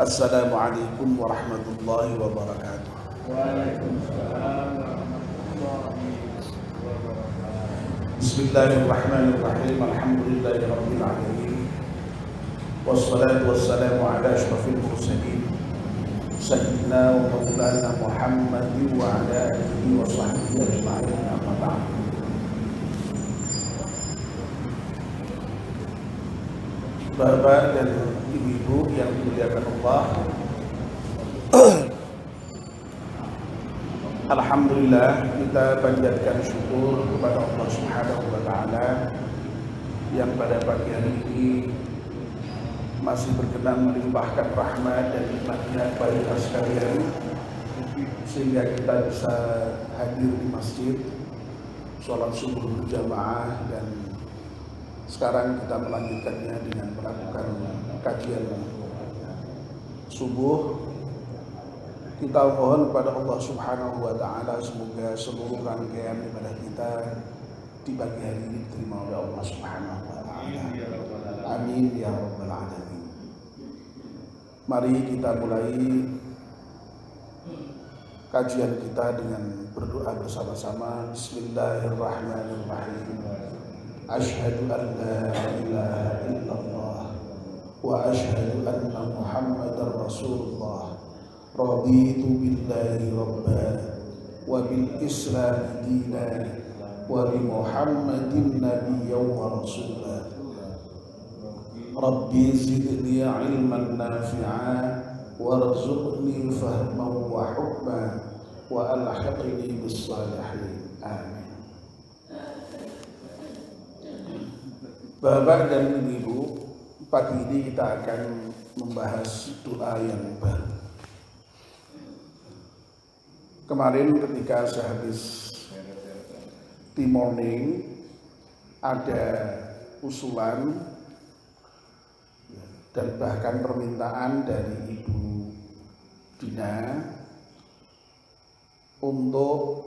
Assalamualaikum warahmatullahi wabarakatuh. Waalaikumsalam warahmatullahi wabarakatuh. Bismillahirrahmanirrahim. Alhamdulillahirabbil alamin. Wassalatu wassalamu ala asyrafil mursalin sayyidina wa maulana Muhammadin wa ala alihi wa sahbihi ajma'in. Amma ba'd. Bapak dan ibu-ibu yang dimuliakan Allah, alhamdulillah kita panjatkan syukur kepada Allah Subhanahu wa taala yang pada pagi hari ini masih berkenan melimpahkan rahmat dan nikmat-Nya kepada kita sekalian sehingga kita bisa hadir di masjid sholat subuh berjamaah, dan sekarang kita melanjutkannya dengan melakukan kajian subuh. Kita mohon kepada Allah Subhanahu wa taala semoga seluruh rangkaian ibadah kita di pagi hari ini diterima oleh Allah Subhanahu wa taala. Amin ya rabbal alamin. Mari kita mulai kajian kita dengan berdoa bersama-sama. Bismillahirrahmanirrahim. Asyhadu an la ilaha illallah wa asyhadu anna Muhammadar Rasulullah. Raditu billahi rabban wa bil islam dinan wa bi Muhammadin nabiyyan wa rasulan. Rabbi zidni ilman nafi'a warzuqni fahman wa hukman wa alhiqni bis salihin. Amin. Bapak dan Ibu, pagi ini kita akan membahas doa yang baru. Kemarin ketika sehabis tea morning ada usulan dan bahkan permintaan dari Ibu Dina untuk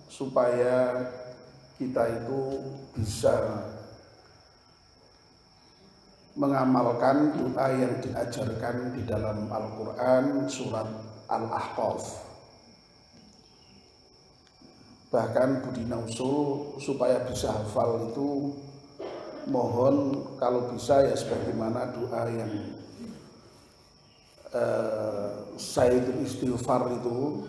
supaya kita itu bisa mengamalkan doa yang diajarkan di dalam Al-Quran surat Al-Ahqaf. Bahkan Budina usul supaya bisa hafal itu, mohon kalau bisa ya sebagaimana doa yang Sayyidul Istighfar itu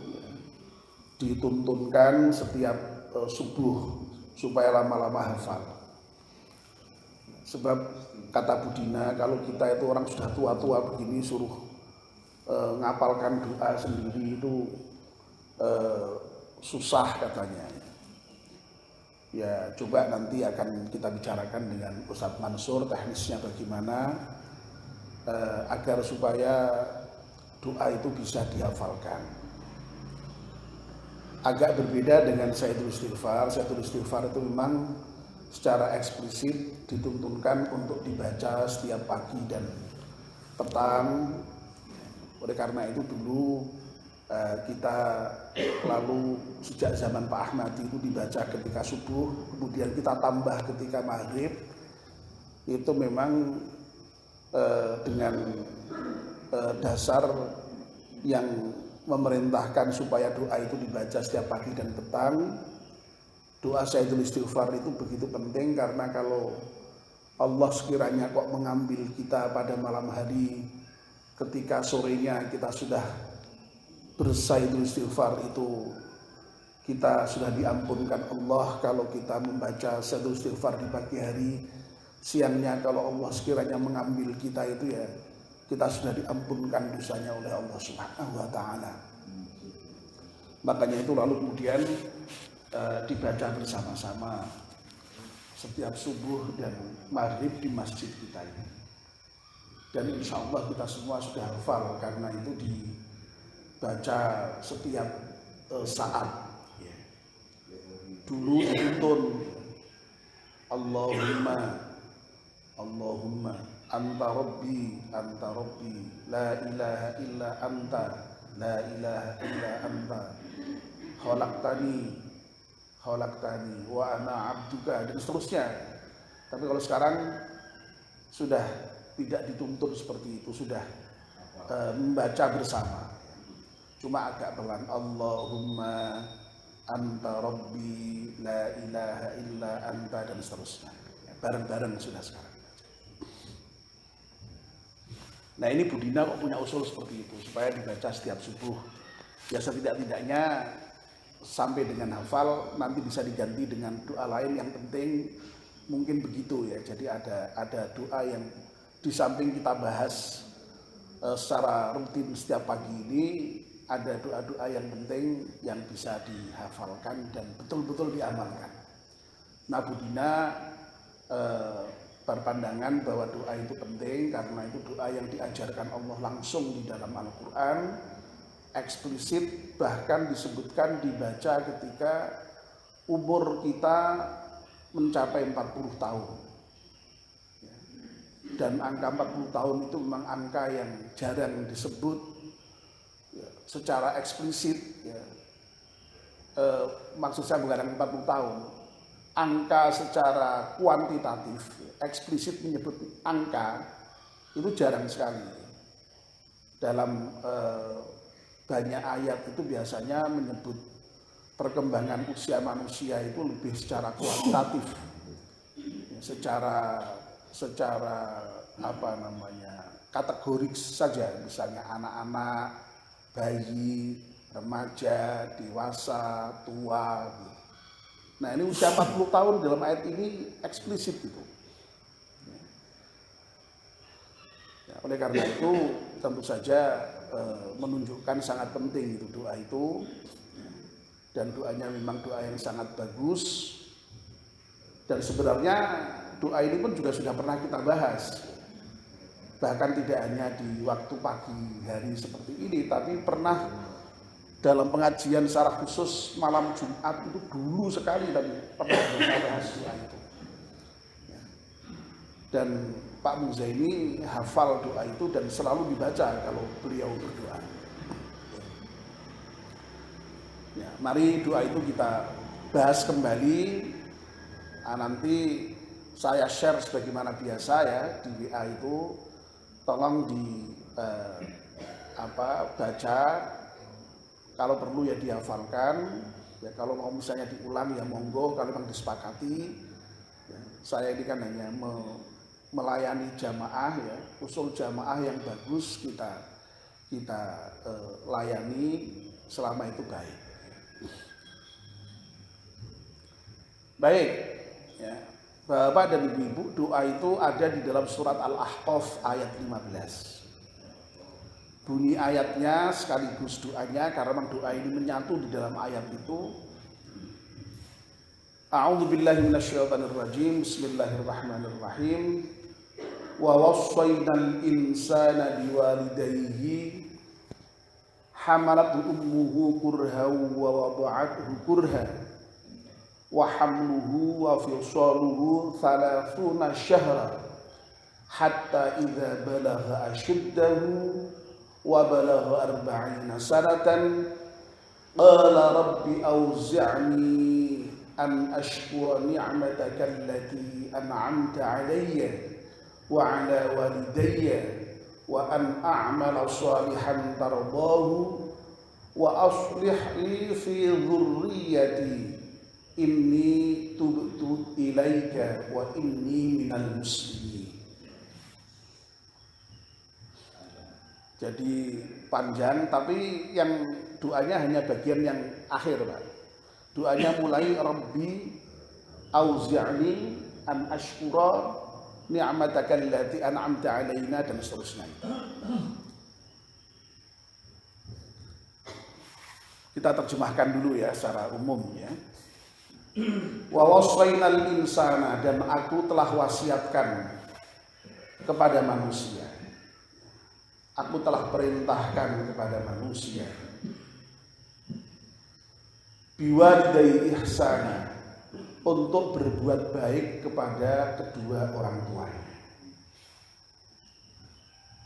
dituntunkan setiap subuh supaya lama-lama hafal. Sebab kata Budina, kalau kita itu orang sudah tua-tua begini suruh ngapalkan doa sendiri itu susah katanya. Ya coba nanti akan kita bicarakan dengan Ustadz Mansur teknisnya bagaimana agar supaya doa itu bisa dihafalkan. Agak berbeda dengan Sayyidul Istighfar. Sayyidul Istighfar itu memang secara eksplisit dituntunkan untuk dibaca setiap pagi dan petang. Oleh karena itu dulu kita lalu sejak zaman Pak Ahmad itu dibaca ketika subuh, kemudian kita tambah ketika maghrib. Itu memang dengan dasar yang memerintahkan supaya doa itu dibaca setiap pagi dan petang. Doa Sayyidul Istighfar itu begitu penting karena kalau Allah sekiranya kok mengambil kita pada malam hari, ketika sorenya kita sudah bersayyidul istighfar itu kita sudah diampunkan Allah. Kalau kita membaca sayyidul istighfar di pagi hari, siangnya kalau Allah sekiranya mengambil kita itu ya kita sudah diampunkan dosanya oleh Allah Subhanahu wa taala. Makanya itu lalu kemudian dibaca bersama-sama setiap subuh dan maghrib di masjid kita ini. Dan insya Allah kita semua sudah hafal karena itu dibaca setiap saat. Dulu dituntun Allahumma anta rabbi la ilaha illa anta khalaqtani wa ana abduka, dan seterusnya. Tapi kalau sekarang sudah tidak dituntun seperti itu, sudah membaca bersama. Cuma agak pelan. Allahumma anta rabbi la ilaha illa anta dan seterusnya. Bareng-bareng sudah sekarang. Nah ini Bu Dina kok punya usul seperti itu supaya dibaca setiap subuh. Ya setidak-tidaknya sampai dengan hafal, nanti bisa diganti dengan doa lain yang penting mungkin begitu ya. Jadi ada doa yang di samping kita bahas secara rutin setiap pagi ini, ada doa-doa yang penting yang bisa dihafalkan dan betul-betul diamalkan. Nah Bu Dina berpandangan bahwa doa itu penting karena itu doa yang diajarkan Allah langsung di dalam Al-Quran, eksplisit, bahkan disebutkan dibaca ketika umur kita mencapai 40 tahun. Dan angka 40 tahun itu memang angka yang jarang disebut ya, secara eksplisit ya. Maksud saya bukan 40 tahun, angka secara kuantitatif eksplisit menyebut angka itu jarang sekali. Dalam banyak ayat itu biasanya menyebut perkembangan usia manusia itu lebih secara kuantitatif, secara apa namanya kategorik saja, misalnya anak-anak, bayi, remaja, dewasa, tua. Nah ini usia 40 tahun dalam ayat ini eksplisit gitu. Ya, oleh karena itu tentu saja menunjukkan sangat penting itu doa itu, dan doanya memang doa yang sangat bagus. Dan sebenarnya doa ini pun juga sudah pernah kita bahas, bahkan tidak hanya di waktu pagi hari seperti ini, tapi pernah dalam pengajian secara khusus malam Jumat itu dulu sekali, tapi pernah kita bahas doa itu. Dan Pak Muzaini hafal doa itu dan selalu dibaca kalau beliau berdoa. Ya, mari doa itu kita bahas kembali. Nanti saya share sebagaimana biasa ya di WA itu, tolong baca, kalau perlu ya dihafalkan, ya kalau mau misalnya diulang ya monggo, kalau memang disepakati. Ya, saya ini kan hanya melayani jamaah ya, usul jamaah yang bagus kita layani selama itu baik. Baik, ya. Bapak dan Ibu, doa itu ada di dalam surat Al-Ahqaf ayat 15. Bunyi ayatnya sekaligus doanya, karena memang doa ini menyatu di dalam ayat itu. A'udzubillahi minasyaitonirrajim. Bismillahirrahmanirrahim. Wa wassaynal insana biwalidayhi hamalathu ummuhu kurhan wa wada'athu kurhan wa hamluhu wa fisaluhu 30 syahra hatta idza balagha ashuddahu wa balagha 40 sanatan qala rabbi awzi'ni an ashkura ni'mataka allati an'amta 'alayya wa 'ala walidayya wa an a'mala salihan tardahu wa aslih li fi dhurriyyati inni tubtu ilaika wa inni minal muslimin. Jadi panjang, tapi yang doanya hanya bagian yang akhir, Pak. Doanya mulai Rabbi auzi'ni an ashkura ni'mataka allati an'amta 'alaina dan seterusnya. Kita terjemahkan dulu ya secara umum ya. Wa wassaynal insana, dan aku telah wasiatkan kepada manusia. Aku telah perintahkan kepada manusia. Biwalidayhi ihsana, untuk berbuat baik kepada kedua orang tuanya.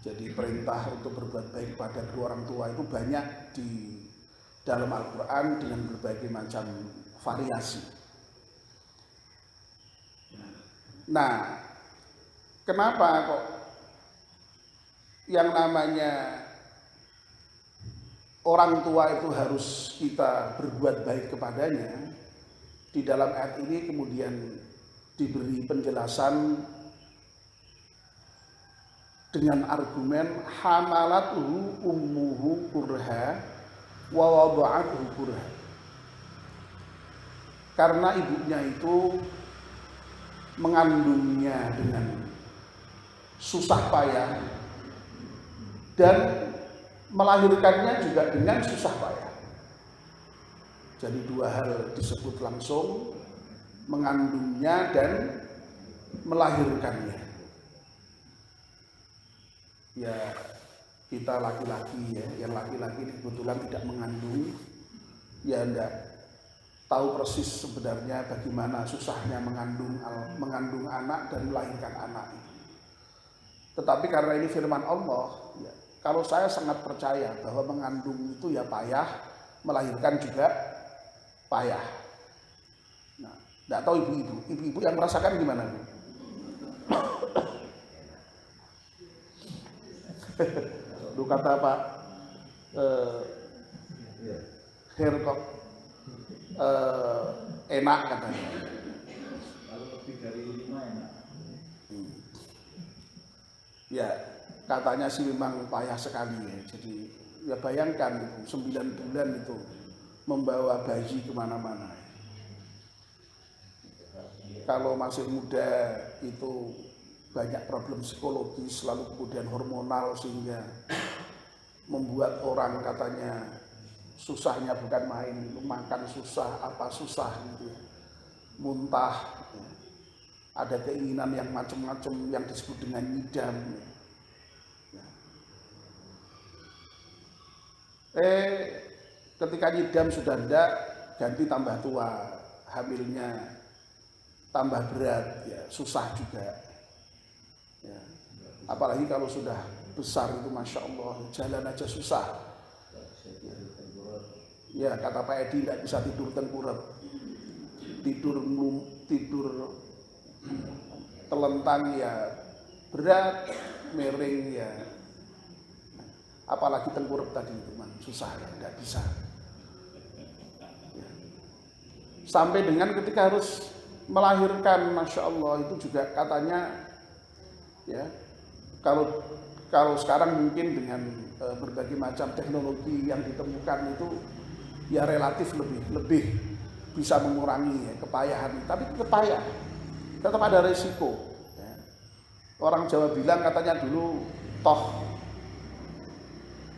Jadi perintah untuk berbuat baik kepada kedua orang tua itu banyak di dalam Al-Quran dengan berbagai macam variasi. Nah, kenapa kok yang namanya orang tua itu harus kita berbuat baik kepadanya, di dalam ayat ini kemudian diberi penjelasan dengan argumen hamalatuhu ummuhu kurha wa wada'atuhu kurha. Karena ibunya itu mengandungnya dengan susah payah dan melahirkannya juga dengan susah payah. Jadi dua hal disebut langsung, mengandungnya dan melahirkannya. Ya kita laki-laki ya, yang laki-laki kebetulan tidak mengandung, ya enggak tahu persis sebenarnya bagaimana susahnya mengandung anak dan melahirkan anak itu. Tetapi karena ini firman Allah, ya, kalau saya sangat percaya bahwa mengandung itu ya payah, melahirkan juga payah. Nah, enggak tahu ibu-ibu yang merasakan gimana, Bu? Lu kata Pak Herkok enak katanya. Kalau lebih dari 5 enak. Ya katanya sih memang payah sekali ya. Jadi ya bayangkan itu 9 bulan itu membawa bayi kemana-mana. Kalau masih muda itu banyak problem psikologis, lalu kemudian hormonal, sehingga membuat orang katanya susahnya bukan main, makan susah, apa susah gitu ya. Muntah gitu ya. Ada keinginan yang macam-macam yang disebut dengan ngidam ya. Ketika ngidam sudah enggak, ganti tambah tua, hamilnya tambah berat ya, susah juga ya. Apalagi kalau sudah besar itu Masya Allah, jalan aja susah ya. Kata Pak Edi tidak bisa tidur tengkurap, tidur telentang ya berat, miring ya, apalagi tengkurap tadi itu susah ya, tidak bisa ya. Sampai dengan ketika harus melahirkan, Masya Allah, itu juga katanya ya, kalau sekarang mungkin dengan berbagai macam teknologi yang ditemukan itu ya relatif lebih bisa mengurangi ya, kepayahan, tapi kepayah tetap ada resiko ya. Orang Jawa bilang katanya dulu toh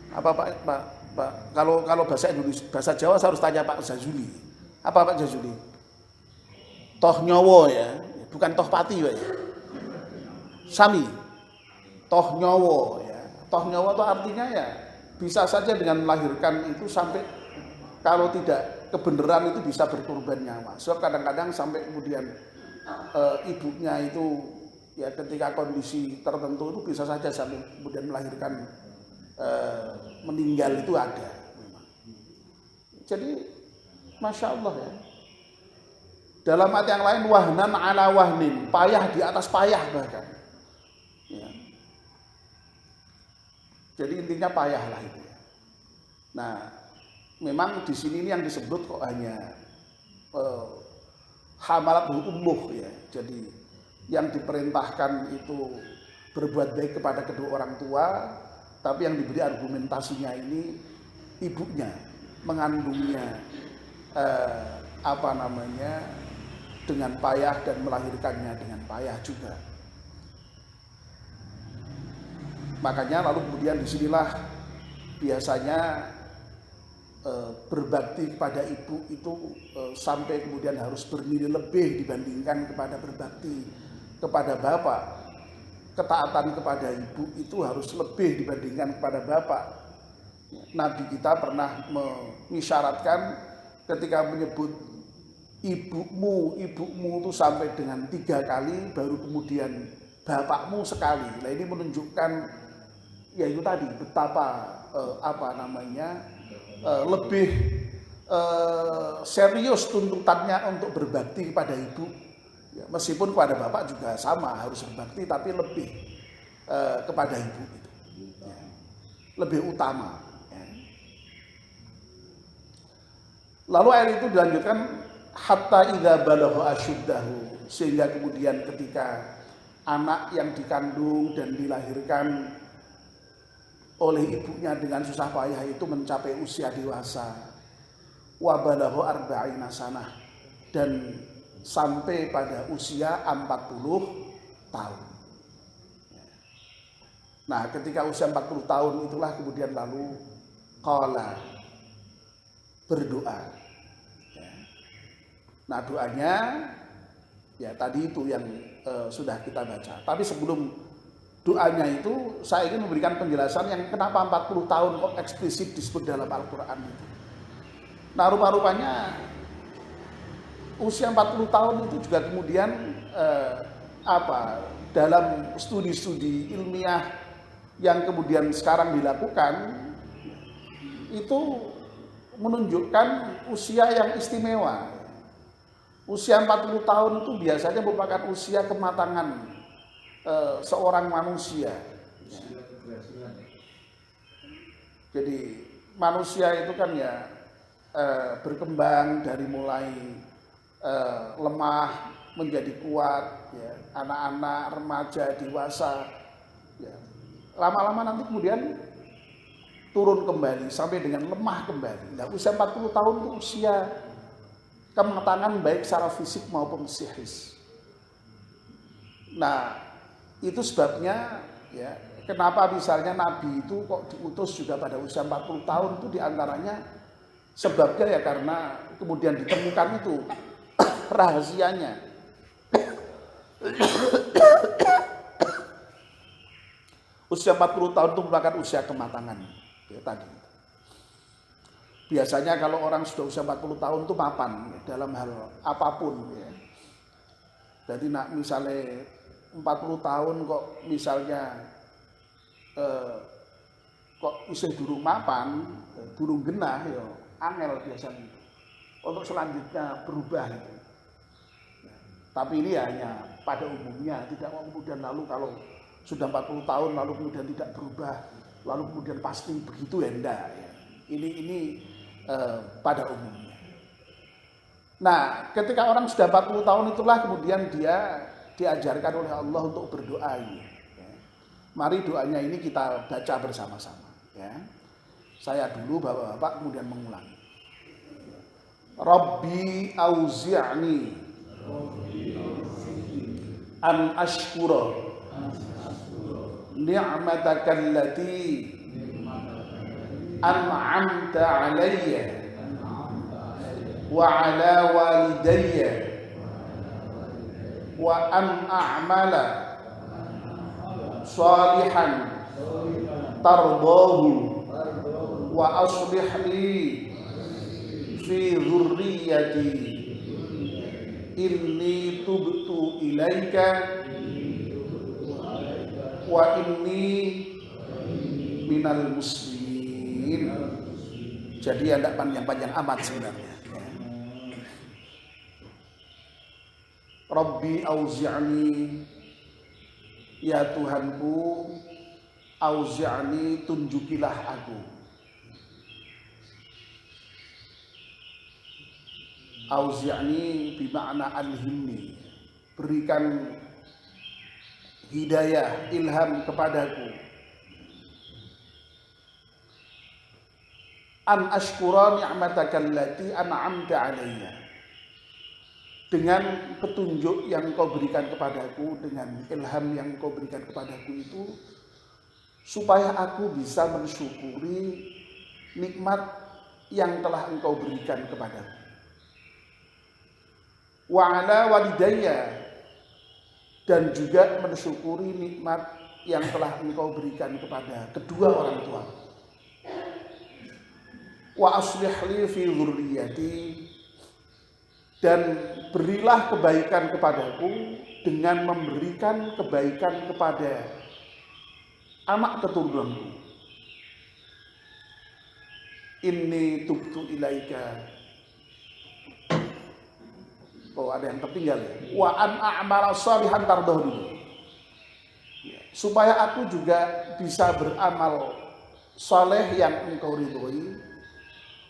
apa Pak kalau bahasa Indonesia, bahasa Jawa saya harus tanya Pak Jazuli, apa Pak Jazuli? Toh nyowo ya, bukan toh pati Pak ya. Sami, toh nyowo ya. Toh nyowo itu artinya ya bisa saja dengan melahirkan itu sampai kalau tidak kebenaran itu bisa berkorban nyawa. So kadang-kadang sampai kemudian ibunya itu ya ketika kondisi tertentu itu bisa saja sampai kemudian melahirkan meninggal itu ada memang. Jadi Masya Allah ya. Dalam ayat yang lain wahnan ala wahnin, payah di atas payah bahkan. Ya. Jadi intinya payah lah itu. Nah, memang di sini ini yang disebut kok hanya hamalat ummuh ya. Jadi yang diperintahkan itu berbuat baik kepada kedua orang tua, tapi yang diberi argumentasinya ini ibunya, mengandungnya dengan payah dan melahirkannya dengan payah juga. Makanya lalu kemudian disinilah biasanya berbakti kepada ibu itu sampai kemudian harus bernilai lebih dibandingkan kepada berbakti kepada bapak. Ketaatan kepada ibu itu harus lebih dibandingkan kepada bapak. Nabi kita pernah mengisyaratkan ketika menyebut ibumu itu sampai dengan 3 kali, baru kemudian bapakmu sekali. Nah ini menunjukkan ya itu tadi betapa lebih serius tuntutannya untuk berbakti kepada ibu ya, meskipun kepada bapak juga sama harus berbakti, tapi lebih kepada ibu itu lebih utama. Lalu ayat itu dilanjutkan hatta idza balagha asyuddahu, sehingga kemudian ketika anak yang dikandung dan dilahirkan oleh ibunya dengan susah payah itu mencapai usia dewasa, wa balagha arba'ina sanah, dan sampai pada usia 40 tahun. Nah, ketika usia 40 tahun itulah kemudian lalu qala, berdoa. Nah, doanya ya tadi itu yang sudah kita baca. Tapi sebelum doanya itu saya ingin memberikan penjelasan yang kenapa 40 tahun kok eksplisit disebut dalam Al-Qur'an itu. Nah, rupa-rupanya usia 40 tahun itu juga kemudian dalam studi-studi ilmiah yang kemudian sekarang dilakukan itu menunjukkan usia yang istimewa. Usia 40 tahun itu biasanya merupakan usia kematangan seorang manusia. Jadi manusia itu kan ya berkembang dari mulai lemah menjadi kuat, ya, anak-anak, remaja, dewasa, ya. Lama-lama nanti kemudian turun kembali sampai dengan lemah kembali. Nah, usia 40 tahun itu usia kematangan baik secara fisik maupun psikis. Nah, itu sebabnya ya kenapa misalnya Nabi itu kok diutus juga pada usia 40 tahun itu diantaranya sebabnya ya karena kemudian ditemukan itu rahasianya. Usia 40 tahun itu merupakan usia kematangan ya, tadi. Biasanya kalau orang sudah usia 40 tahun itu mapan ya, dalam hal apapun ya. Jadi misalnya 40 tahun kok misalnya kok isih durung mapan, durung genah ya angel biasanya itu. Untuk selanjutnya berubah itu. Ya, tapi ini hanya pada umumnya, tidak kemudian lalu kalau sudah 40 tahun lalu kemudian tidak berubah, lalu kemudian pasti begitu ya enggak ya. Ini pada umumnya. Nah, ketika orang sudah 40 tahun itulah kemudian dia diajarkan oleh Allah untuk berdoa ini. Ya. Mari doanya ini kita baca bersama-sama. Ya. Saya dulu, bapak-bapak kemudian mengulangi. Rabbi auzi'ni an ashkura ni'mataka allati an'amta alayya wa ala walidayya wa an a'mala salihan tardahu wa aslih li fi dhurriyyati inni tubtu ilaika wa inni minal muslimin. Jadi ada panjang-panjang amat sebenarnya. Rabbi auzi'ni, ya Tuhanku, auzi'ni, tunjukilah aku. Auzi'ni bermakna alhimni, berikan hidayah, ilham kepadaku. An ashkura ni'mataka allati an'amta alayya, dengan petunjuk yang kau berikan kepadaku, dengan ilham yang kau berikan kepadaku itu, supaya aku bisa mensyukuri nikmat yang telah engkau berikan kepadaku. Wa ala walidayya, dan juga mensyukuri nikmat yang telah engkau berikan kepada kedua orang tua. Wa aslih li fi dzurriyyati, dan berilah kebaikan kepadaku dengan memberikan kebaikan kepada anak keturunanku. Inni tubtu ilaika. Oh, ada yang tertinggal ya. Wa an a'mala shalihan tardahu. Supaya aku juga bisa beramal saleh yang engkau ridhoi,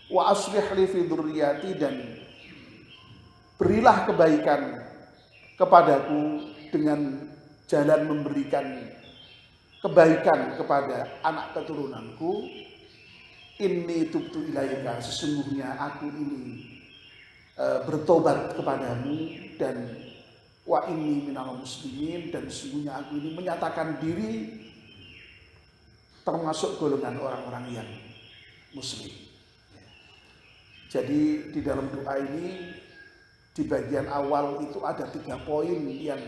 wa aslih li fi dzurriyyati, dan berilah kebaikan kepadaku dengan jalan memberikan kebaikan kepada anak keturunanku. Inni tubtu ilaika, sesungguhnya aku ini bertobat kepadamu, dan wa inni minal muslimin, dan sesungguhnya aku ini menyatakan diri termasuk golongan orang-orang yang muslim. Jadi di dalam doa ini di bagian awal itu ada 3 poin yang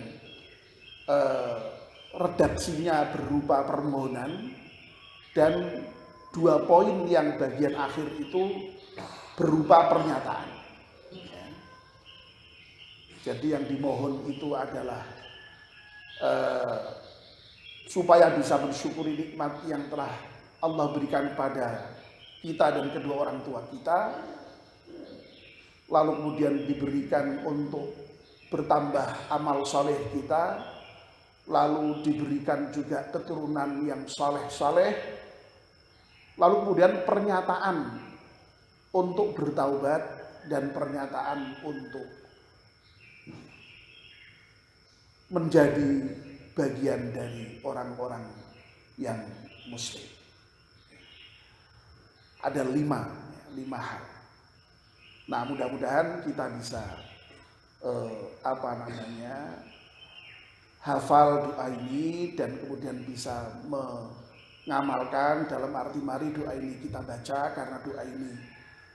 redaksinya berupa permohonan, dan 2 poin yang bagian akhir itu berupa pernyataan. Jadi yang dimohon itu adalah supaya bisa mensyukuri nikmat yang telah Allah berikan kepada kita dan kedua orang tua kita, lalu kemudian diberikan untuk bertambah amal saleh kita, lalu diberikan juga keturunan yang saleh-saleh, lalu kemudian pernyataan untuk bertaubat dan pernyataan untuk menjadi bagian dari orang-orang yang muslim. Ada 5 hal. Nah, mudah-mudahan kita bisa hafal doa ini dan kemudian bisa mengamalkan, dalam arti mari doa ini kita baca, karena doa ini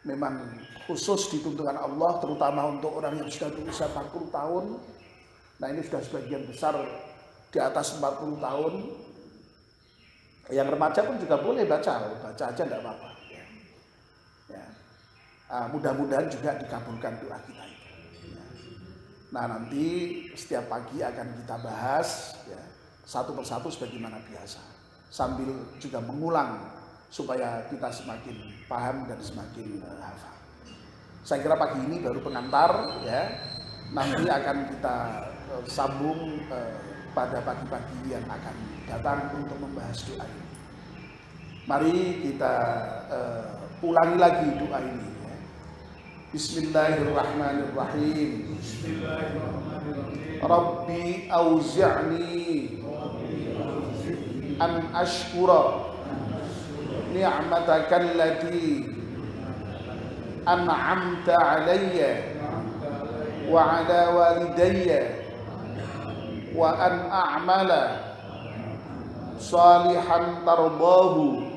memang khusus dituntunkan Allah, terutama untuk orang yang sudah berusia 40 tahun. Nah, ini sudah sebagian besar di atas 40 tahun. Yang remaja pun juga boleh baca aja enggak apa-apa. Mudah-mudahan juga dikabulkan doa kita itu. Nah, nanti setiap pagi akan kita bahas satu persatu sebagaimana biasa, sambil juga mengulang supaya kita semakin paham dan semakin hafal. Saya kira pagi ini baru pengantar ya. Nanti akan kita sambung pada pagi-pagi yang akan datang untuk membahas doa ini. Mari kita ulangi lagi doa ini. Bismillahirrahmanirrahim. Rabbi auzi'ni an ashkura ni'mataka allati an'amta alayya wa ala walidayya wa an a'mala salihan tardahu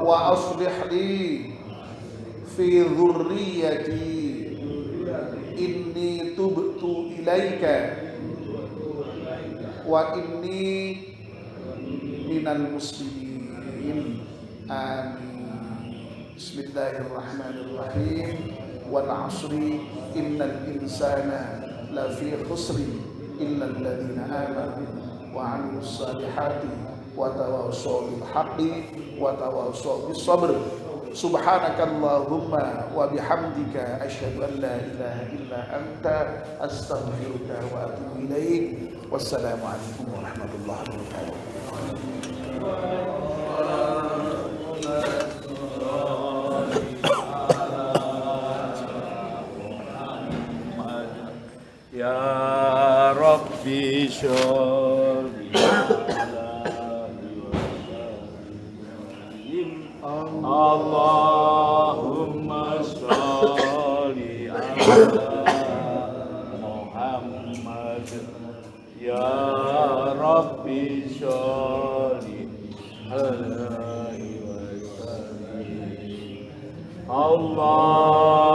wa aslih li fi dhurriyyati inni tubtu ilaika wa inni minal muslimin. Amin. Bismillahirrahmanirrahim. Wal 'asri innal insana lafi khusrin illa alladziina aamanu wa 'amilus shalihati wa tawassaw bil haqqi wa tawassaw bis sabr. Subhanakallahumma wa bihamdika asyhadu an la ilaha illa anta astaghfiruka wa atubu ilaik. Wassalamualaikum warahmatullahi wabarakatuh. Ya Rabbi sholli Allahumma sholli ala Muhammad. Ya Rabbi sholli alaihi wa sallam. Allah